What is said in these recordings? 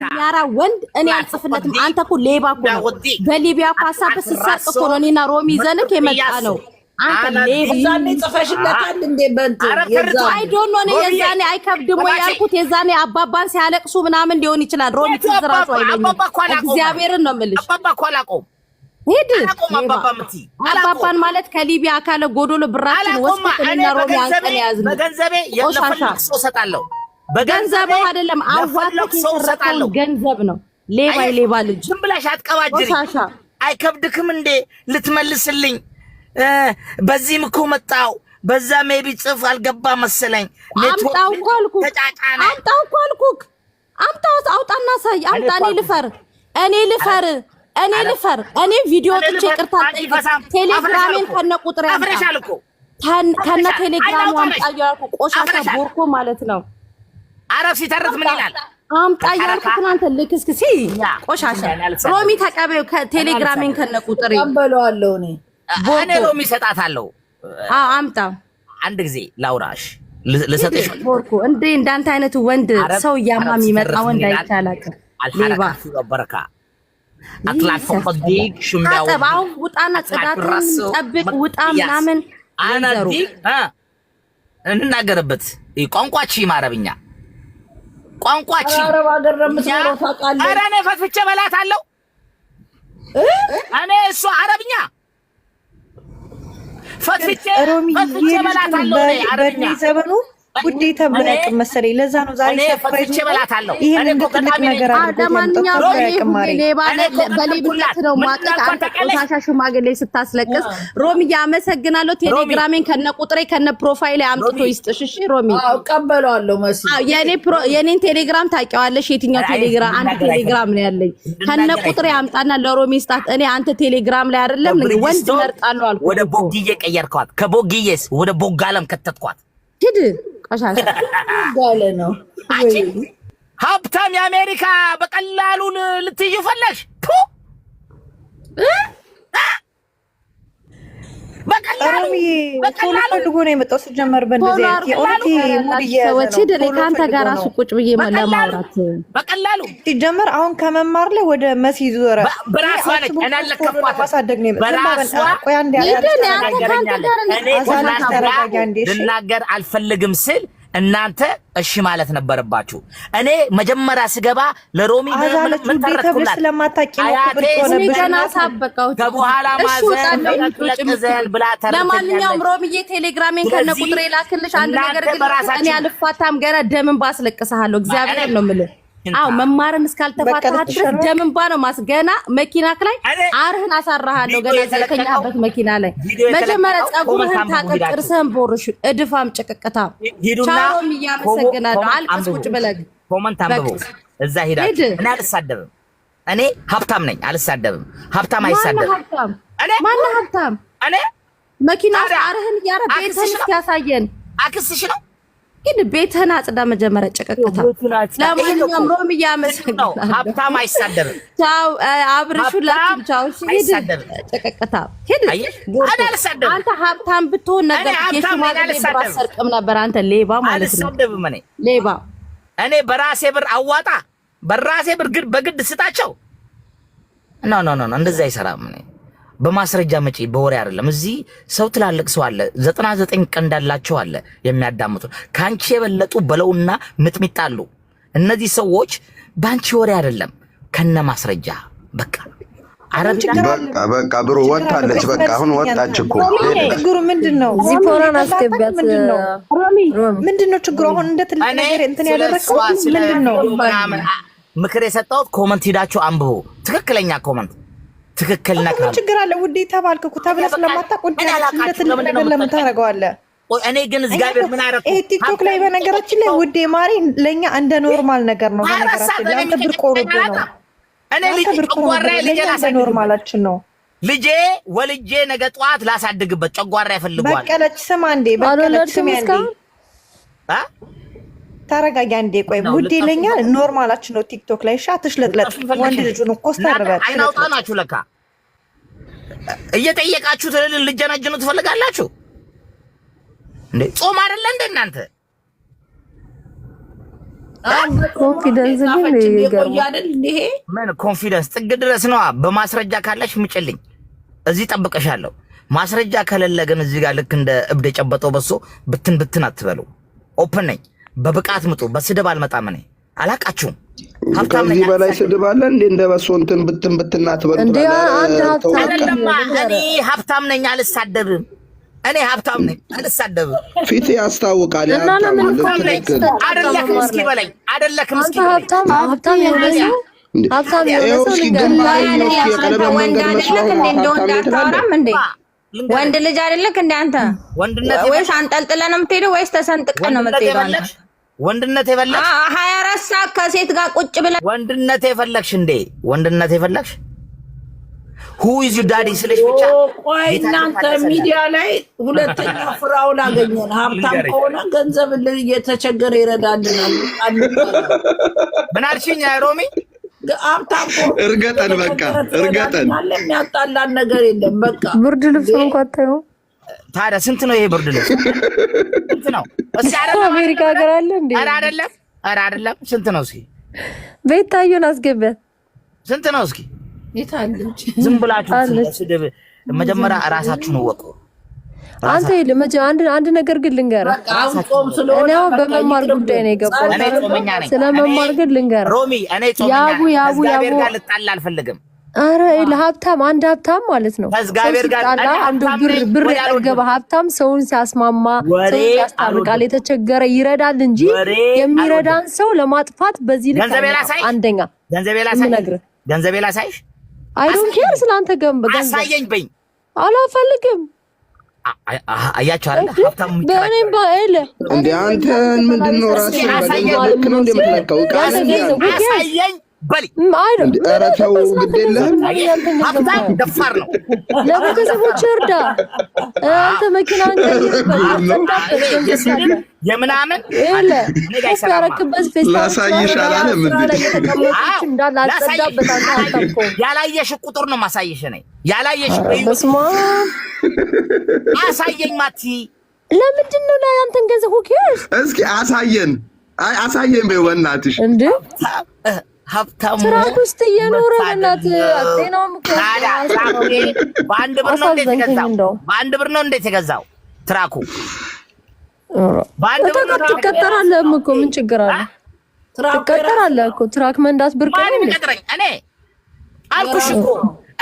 የሚያራ ወንድ እኔ አልጽፍለትም። አንተ እኮ ሌባ እኮ ነው። በሊቢያ እኮ ሀሳብ ስትሰጥ እኮ ነው እኔና ሮሚ ይዘንክ የመጣ ነው። አንተ ሌባ ዛኔ ጽፈሽለታል እንዴ? በእንት አይ ዶንት ኖ የዛኔ አይከብድም ወይ ያልኩት የዛኔ አባባን ሲያለቅሱ ምናምን ሊሆን ይችላል። ሮሚ ትዝራሱ አይለኝም። እግዚአብሔርን ነው የምልሽ። አባባ እኮ አላውቀውም። ሄድ አባባን ማለት ከሊቢያ አካለ ጎዶሎ ብራችን ወስደን እኔና ሮሚ አንቀን ያዝን። በገንዘቤ የለፈልክ ሰው ሰጣለሁ። በገንዘብ አይደለም አዋጥተህ ሰጣለሁ። ገንዘብ ነው። ሌባ ልጅ ዝም ብለሽ አትቀባጅሪ። አይከብድክም እንዴ ልትመልስልኝ? በዚህም እኮ መጣው በዛ ሜቢ ጽፍ አልገባ መሰለኝ። አምጣው እኮ አልኩህ። አምጣው እኮ አልኩህ። አምጣው አውጣና ሳይ። አምጣ። እኔ ልፈር እኔ ቪዲዮ ጥቼ ይቅርታ ጠይቅ። ቴሌግራሜን ከነ ቁጥር ያምጣ። ከነ ቴሌግራሙ አምጣ ያልኩ ቆሻሻ ቦርኮ ማለት ነው። አረብ ሲተርት ምን ይላል? አምጣ ያልኩ እናንተ ልክስክሲ ቆሻሻ። ሮሚ ተቀበዩ ቴሌግራሜን ከነ ቁጥር ይቀበለዋለሁ እኔ ሮሚ ሰጣታለሁ። አምጣ። አንድ ጊዜ ላውራሽ ልሰጥሽ ቦርኮ እንዴ እንዳንተ አይነቱ ወንድ ሰው ያማም ይመጣ ወንድ አይቻላቅ ሌባ በረካ አጥላፍ ፈዲግ ሽምዳው አጠባው ውጣና ጽዳትን ጠብቅ ውጣ ምናምን አናዲ እንናገርበት ቋንቋቺ ማረብኛ ቋንቋቺ አረብ ሀገር ለምትኖር ታውቃለህ። ኧረ እኔ ፈትፍቼ በላታለሁ። እኔ እሱ አረብኛ ፈትፍቼ በላታለሁ። አረብኛ ዘመኑ ውዴታ ብላቅ መሰለኝ። ለዛ ነው ዛሬ ፈትፍቼ በላታለሁ። ይሄን ትልቅ ነገር አድርጎ ለማንኛውም ሌባ በሌብነት ነው ማቀቅ። አንተ ቆሻሻ ሽማግሌ ስታስለቅስ ሮሚ ያመሰግናለሁ። ቴሌግራሜን ከነ ቁጥሬ ከነ ፕሮፋይል አምጥቶ ይስጥሽ። እሺ ሮሚ እቀበለዋለሁ። መሲ የኔን ቴሌግራም ታውቂዋለሽ? የትኛው ቴሌግራም? አንድ ቴሌግራም ነው ያለኝ። ከነ ቁጥሬ አምጣና ለሮሚ ስጣት። እኔ አንተ ቴሌግራም ላይ አይደለም ወንድ መርጣለሁ አልኩ። ወደ ቦጊዬ ቀየርኳት። ከቦጊዬስ ወደ ቦጋለም ከተትኳት። ሂድ ቆሻሻ ጋለ ነው። ሀብታም የአሜሪካ በቀላሉ ልትይዩ ፈለሽ? በቀላሉ ፈልጎ ነው የመጣው። ሲጀመር በእንደዚህ ከአንተ ጋር እራሱ ቁጭ ብዬ ለማውራት በቀላሉ ሲጀመር አሁን ከመማር ላይ ወደ መሲ ዞረ። በራሷ ነች ማሳደግ ነው ልናገር አልፈልግም ስል እናንተ እሺ ማለት ነበረባችሁ። እኔ መጀመሪያ ስገባ ለሮሚ ምን ተረክኩላት? ስለማታውቂ ነው ገና ሳበቃው ከበኋላ ማዘን ብላ ተረከኝ። ለማንኛውም ሮሚዬ ቴሌግራሜን ከነ ቁጥሬ ላክልሽ። አንድ ነገር ግን እኔ አልፋታም። ገና ደምን ባስለቅስሃለሁ። እግዚአብሔር ነው የምልህ። አው መማርን እስካልተፋታህ ድረስ ደምን ባ ነው ማስገና መኪናክ ላይ አርህን አሳራሃለሁ። ገና ዘከኛበት መኪና ላይ መጀመሪያ ጸጉርህን ታጠብ፣ ጥርስህን ቦርሽ፣ እድፋም ጭቅቅታ ቻውም እያመሰግናለሁ። አልቅስ ቁጭ ብለህ ኮመንት አንብቦ እዛ ሄዳችሁ። እኔ አልሳደብም። እኔ ሀብታም ነኝ፣ አልሳደብም። ሀብታም አይሳደብም። እኔ ማነው ሀብታም? እኔ መኪና አርህን ያረ ቤትህን ያሳየን አክስሽ ነው። ግን ቤትህን አጽዳ መጀመሪያ ጨቀቀታ። ለማንኛውም ሮሚ ያመሰግናለሁ። ሀብታም አይሳደብም። ቻው አብርሹ ላችሁ ቻው። ሂድ ጨቀቀታ ሂድ። አንተ ሀብታም ብትሆን ነገር የሽማግሌ ብር አሰርቅም ነበር። አንተ ሌባ ማለት ነው። አልሳደብም። እኔ ሌባ እኔ በራሴ ብር አዋጣ በራሴ ብር ግን በግድ ስጣቸው። ኖ እንደዛ አይሰራም። እኔ በማስረጃ መጪ በወሬ አይደለም። እዚህ ሰው ትላልቅ ሰው አለ 99 ቀን እንዳላቸው አለ የሚያዳምጡ ካንቺ የበለጡ በለውና ምጥሚጣሉ። እነዚህ ሰዎች ባንቺ ወሬ አይደለም ከነ ማስረጃ በቃ በቃ ብሩ ወጣለች። በቃ አሁን ወጣች እኮ። ችግሩ ምንድነው? ዚፖራን አስገቢያት። ምንድነው ችግሩ? አሁን እንደ ትልቅ ነገር እንትን ያደረከው ምንድነው? ምክር የሰጠሁት ኮመንት ሂዳችሁ አንብቡ። ትክክለኛ ኮመንት ትክክል ነካ። ችግር አለ ውዴ ተባልክ እኮ ተብለህ ስለማታውቅ እንደ ትልቅ ነገር ለምን ታደርገዋለህ? እኔ ግን እግዚአብሔር ምን አደረኩ? ቲክቶክ ላይ በነገራችን ላይ ውዴ ማሪ ለኛ እንደ ኖርማል ነገር ነው። በነገራችን ላይ አንተ ብር ቆርጦ ነው። እኔ ልጅ ጨጓራ ልጅ ኖርማላችን ነው። ልጄ ወልጄ ነገ ጠዋት ላሳድግበት ጨጓራ ይፈልጓል። በቀለች ስም አንዴ በቀለች ስም አንዴ ተረጋጋ እንዴ። ቆይ ውዴ ለኛ ኖርማላችን ነው። ቲክቶክ ላይ ሻትሽ ለጥለጥ ወንድ ልጅን እኮ ስተርበት አይናውጣናችሁ። ለካ እየጠየቃችሁ ትልል ልጀናጅኑ ትፈልጋላችሁ እንዴ? ጾም አይደለ እንደ እናንተ ኮንፊደንስ ግን ይገርማል። ይሄ ምን ኮንፊደንስ ጥግ ድረስ ነው። በማስረጃ ካለሽ ምጭልኝ፣ እዚህ ጠብቀሻለሁ። ማስረጃ ከሌለ ግን እዚህ ጋር ልክ እንደ እብድ የጨበጠው በሶ ብትን አትበሉ። ኦፕን ነኝ፣ በብቃት ምጡ። በስድብ አልመጣም። እኔ አላቃችሁም። ሀብታም ነኝ። ከዚህ በላይ ስድብ አለ እንዴ? እንደ በሶ ብትን አትበሉ። እንዴ አንድ አይደለም። እኔ ሀብታም ነኝ፣ አልሳደብም። እኔ ሀብታም ነኝ፣ አልሳደብም። ፊት ያስታውቃል። እና ለምን አይደለክም? እስኪ በለኝ፣ አይደለክም? እስኪ በለኝ። ሀብታም የሆነ ሰው ወንድ ልጅ አይደለክ እንዴ አንተ? ወይስ አንጠልጥለህ ነው የምትሄደው ወይስ ተሰንጥቀህ ነው የምትሄደው አንተ? ወንድነት የፈለግሽ 24 ሰዓት ከሴት ጋር ቁጭ ብለህ ወንድነት የፈለግሽ እንዴ? ወንድነት የፈለግሽ who is your daddy ስለሽ ብቻ ቆይ እናንተ ሚዲያ ላይ ሁለተኛ ፍራውን አገኘን። ሀብታም ከሆነ ገንዘብ እየተቸገረ ይረዳልናል። ምን አልሽኝ ሮሚ? ሀብታም እርገጠን በቃ እርገጠን የሚያጣላን ነገር የለም። በቃ ብርድ ልብስ እንኳን ታየው። ታዲያ ስንት ነው ይሄ ብርድ ልብስ? ስንት ነው? እስኪ አሜሪካ ሀገር አለ እንዴ? ኧረ አይደለም። ስንት ነው? እስኪ ቤታየን አስገቢያት። ስንት ነው? እስኪ የታለች? ዝም ብላችሁ ስድብ መጀመሪያ እራሳችሁን ወቁ። አንተ አንድ ነገር ግን ልንገርህ። እኔ በመማር ጉዳይ ነው የገባሁት። እኔ ጾመኛ ነኝ። ስለመማር ግን ልንገርህ ሮሚ፣ እኔ ጾመኛ ነኝ። ከእግዚአብሔር ጋር ልጣላ አልፈልግም። አረ ለሀብታም አንድ ሀብታም ማለት ነው ከእግዚአብሔር ጋር አንዱ ብር የጠገበ ሀብታም ሰውን ሲያስማማ ሰውን ሲያስታርቃል፣ የተቸገረ ይረዳል እንጂ የሚረዳን ሰው ለማጥፋት በዚህ ልክ አንደኛ ገንዘቤ ላሳይሽ። አይ ዶንት ኬር ስላንተ ገንዘብ አሳየኝ በኝ። አላፈልግም። አያችሁ አይደል? ሀብታም በእኔም ባይለ እንዴ አንተ ምንድነው ራስህ በገንዘብ ልክ ነው እንደምትለካው? አሳየኝ በል። ኧረ ተው ግድ የለህም። ሀብታም ደፋር ነው። ለቤተሰቦች እርዳ። አንተ መኪናን የምናምን ላሳይሽ አላለም እንዴ? ያላየሽ ቁጥር ነው ማሳየሽ ነኝ። ያላየሽ አሳየኝ ማቲ። ለምንድን ነው ላይ አንተን ገንዘብ ኬርስ? እስኪ አሳየን። አይ አሳየን በይ በእናትሽ እንዴ ሀብታሙ ትራክ ውስጥ እየኖረ በእናትህ ጤናውም በአንድ ብር ነው እንዴት የገዛው? በአንድ ብር ነው እንዴት የገዛው ትራኩ? በአንድ ብር ነው። ትቀጠራለህ እኮ ምን ችግር አለ? ትቀጠራለህ እኮ ትራክ መንዳት ብርቅ ነው። ማንም ይቀጥረኝ። እኔ አልኩሽ እኮ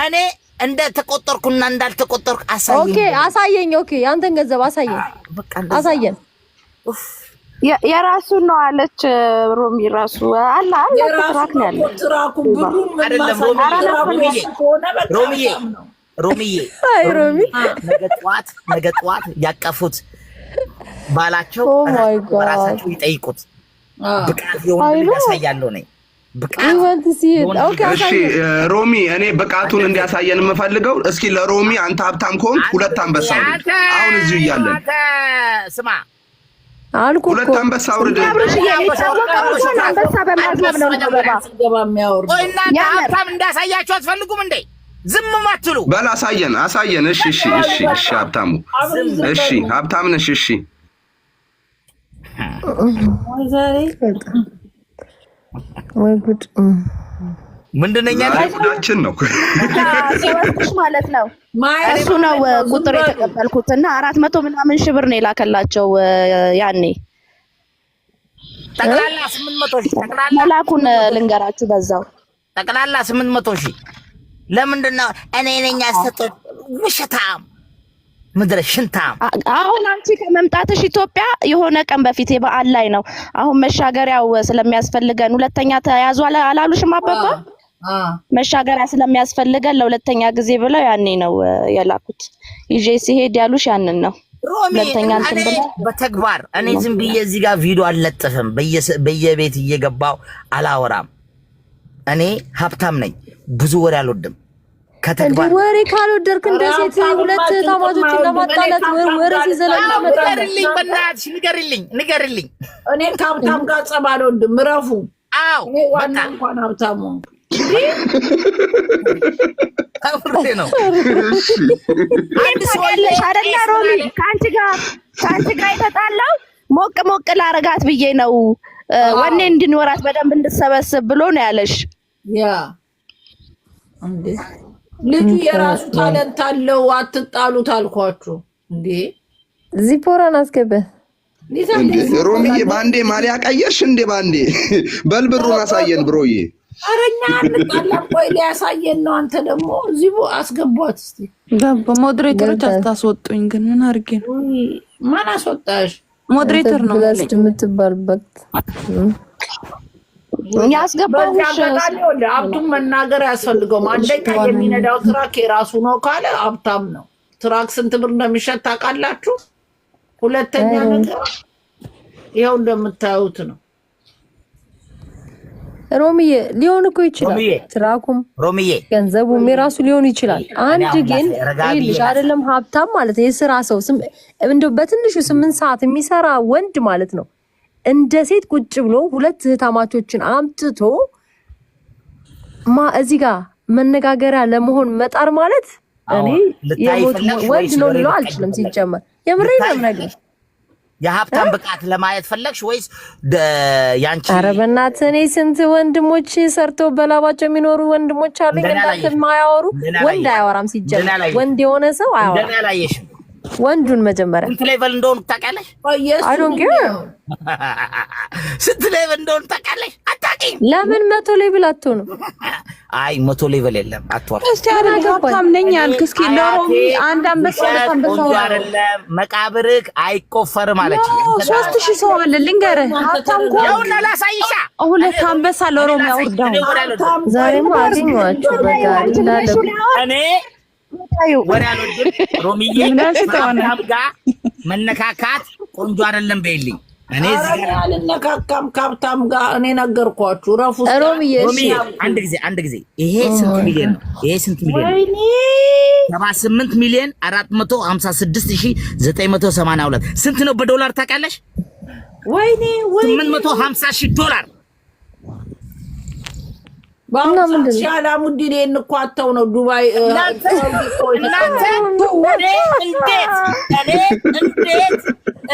እኔ እንደ ተቆጠርኩና እንዳልተቆጠርኩ አሳየኝ። ኦኬ አሳየኝ። ኦኬ ያንተን ገንዘብ አሳየኝ። አሳየን። የራሱ ነው አለች ሮሚ። ራሱ አላ ትራክ ነው ያለው። ትራኩ ብሩ አይደለም ሮሚዬ ነገ ጠዋት ያቀፉት ባላቸው ራሳቸው ይጠይቁት። ብቃት የወንድ ያሳያለሁ ነኝ። እሺ ሮሚ፣ እኔ ብቃቱን እንዲያሳየን የምፈልገው እስኪ ለሮሚ አንተ ሀብታም ከሆንክ ሁለት አንበሳ አውርድ። አሁን እዚሁ እያለን ስማ አልኩ እኮ ሁለት አንበሳ አውርድ። ሀብታም እንዳሳያችሁ አትፈልጉም እንዴ? ዝም ማትሉ በል አሳየን። እሺ ሀብታሙ፣ እሺ ሀብታም ነሽ። እሺ ወይ ጉድ! ምንድነኛ ጉዳችን ነው ሲወስድሽ ማለት ነው። እሱ ነው ቁጥር የተቀበልኩት እና 400 ምናምን ሺህ ብር ነው የላከላቸው ያኔ። ጠቅላላ 800 ሺህ ጠቅላላ መላኩን ልንገራችሁ በዛው ጠቅላላ 800 ሺህ። ለምንድን ነው እኔ ነኝ ያሰጠው? ውሸታም ምድረ ሽንታም። አሁን አንቺ ከመምጣትሽ ኢትዮጵያ የሆነ ቀን በፊት የበዓል ላይ ነው። አሁን መሻገሪያው ስለሚያስፈልገን ሁለተኛ ተያዙ አላሉሽም አባባ? መሻገሪያ ስለሚያስፈልገን ለሁለተኛ ጊዜ ብለው ያኔ ነው የላኩት። ይዤ ሲሄድ ያሉሽ ያንን ነው። ሁለተኛ እንትን ብለው በተግባር እኔ ዝም ብዬ እዚህ ጋር ቪዲዮ አልለጥፍም። በየቤት እየገባው አላወራም። እኔ ሀብታም ነኝ። ብዙ ወሬ አልወድም። ከተግባር ወሬ ካልወደድክ እንደ ሴት ሁለት ታማጆችን ለማጣላት ወሬ ሲዘለቅ ንገሪልኝ፣ በእናትሽ ንገሪልኝ። እኔ ከሀብታም ጋር ጸብ አልወድም። ምረፉ። አዎ ዋና እንኳን ሀብታሙ አውርዴ ነው። አንድ ሰው ያለሽ አይደለ ሮሚ? ከአንቺ ጋር የተጣላው ሞቅ ላረጋት ብዬ ነው ወኔ እንድንወራት በደንብ እንድሰበስብ ብሎ ነው ያለሽ። ያ እንዴ ልጁ የራሱ ታለንት አለው። አትጣሉት አልኳችሁ እንዴ። ዚፖራን አስገበ እንዴ ሮሚዬ ባንዴ ማሊያ ቀየርሽ እንዴ? ባንዴ በልብሩን አሳየን ብሮዬ። አረኛ አንጣላም። ቆይ ሊያሳየን ነው። አንተ ደግሞ እዚህ አስገቧት እስቲ። በሞዴሬተሮች አታስወጡኝ። ግን ምን አድርጌ ነው? ማን አስወጣሽ? ሞዴሬተር ነው ብላስት የምትባልበት ያስገባው ሀብቱን መናገር ያስፈልገው። አንደኛ የሚነዳው ትራክ የራሱ ነው ካለ ሀብታም ነው። ትራክ ስንት ብር እንደሚሸጥ ታውቃላችሁ? ሁለተኛ ነገር ይኸው እንደምታዩት ነው። ሮሚዬ ሊሆን እኮ ይችላል። ትራኩም ሮሚዬ ገንዘቡም የራሱ ሊሆን ይችላል። አንድ ግን ይልሽ አይደለም ሀብታም ማለት የስራ ሰው እንደው በትንሹ 8 ሰዓት የሚሰራ ወንድ ማለት ነው። እንደ ሴት ቁጭ ብሎ 2 እህታማቾችን አምጥቶ እዚህ ጋር መነጋገሪያ ለመሆን መጣር ማለት እኔ የሞት ወንድ ነው ልለው አልችልም። ሲጀመር የምሬን ነው ነገር የሀብታም ብቃት ለማየት ፈለግሽ ወይስ ያንቺ? ኧረ በእናትህ እኔ ስንት ወንድሞች ሰርተው በላባቸው የሚኖሩ ወንድሞች አሉ። እንዳንተ ማያወሩ ወንድ አያወራም። ሲጀመር ወንድ የሆነ ሰው አያወራም። ወንዱን መጀመሪያ ስንት ሌቨል እንደሆነ ታውቂያለሽ? አይ ዶንት ኬር ስንት ሌቨል እንደሆነ ታውቂያለሽ? አታውቂም? ለምን 100 ሌቨል አትሆኑ? አይ 100 ሌቨል የለም። አትወር እስቲ አረጋ ሀብታም ነኝ አልክ። እስኪ ለሮሚ አንድ አንበሳ አይደለም መቃብርክ አይቆፈርም አለች። 3000 ሰው አለ ልንገርህ። ሀብታም ያውና ላሳይሻ 2 አንበሳ ለሮሚ አውርዳው። ዛሬማ አገኘኋቸው በጋሪ እንዳለ እኔ ወሬ አልወድም። ሮሚዬ ሀብታም ጋር መነካካት ቆንጆ አይደለም በይልኝ። እኔ እዚህ ጋር አልነካካም ከሀብታም ጋር። እኔ ነገርኳችሁ ረፉ። ሮሚዬ አንድ ጊዜ ይሄ ስንት ሚሊዮን ነው? ይሄ ስንት ሚሊዮን ነው? 78 ሚሊዮን 456982 ስንት ነው በዶላር ታውቂያለሽ? ወይኔ 850,000 ዶላር አላሙዲን እንኳተው ነው ዱባይ። እናንተ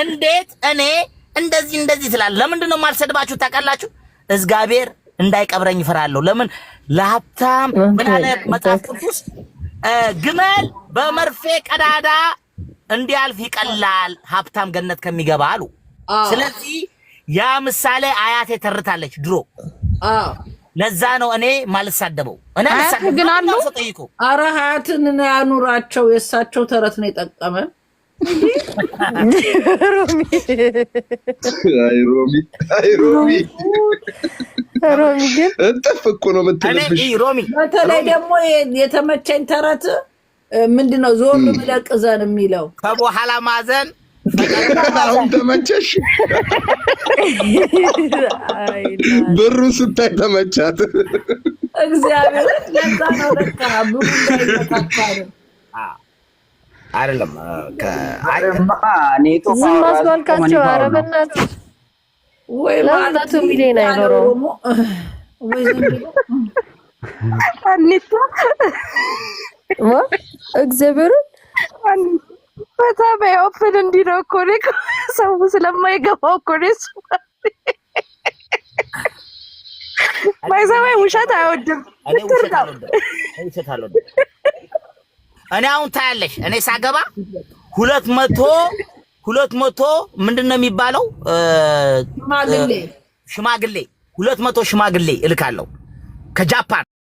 እንዴት እኔ እንደዚህ ትላለህ? ለምንድን ነው የማልሰድባችሁ ታውቃላችሁ? እግዚአብሔር እንዳይቀብረኝ እፈራለሁ። ለምን ለሀብታም ምን አለ መጽሐፍ ቅዱስ? ግመል በመርፌ ቀዳዳ እንዲያልፍ ይቀላል ሀብታም ገነት ከሚገባ አሉ። ስለዚህ ያ ምሳሌ አያቴ ተርታለች ድሮ። ለዛ ነው እኔ ማልሳደበው። እኔ አልሳደበው። ኧረ ሀያትን ያኑራቸው። የእሳቸው ተረት ነው የጠቀመን። ሮሚ ግን እጥፍ እኮ ነው የምትልብሽ። በተለይ ደግሞ የተመቸኝ ተረት ምንድነው? ዞር ብለህ ቅዘን የሚለው ከበኋላ ማዘን። አሁን ተመቸሽ? ብሩን ስታይ ተመቻት። እግዚአብሔር ለዛ ነው ለካ ብሩ እንዳይመጣጣ አይደለም ዝም አስባልካቸው። ኧረ በእናትህ ወይ ማለት ሚሊዮን አይኖረውም። አኒታ እግዚአብሔርን በጣም ኦፕን እንዲህ ነው እኮ ሰው ስለማይገባው እኮ እሱ ማይዘባይ ውሸት አይወድም። እኔ አሁን ታያለሽ እኔ ሳገባ 200 ምንድነው የሚባለው? ሽማግሌ 200 ሽማግሌ እልካለሁ ከጃፓን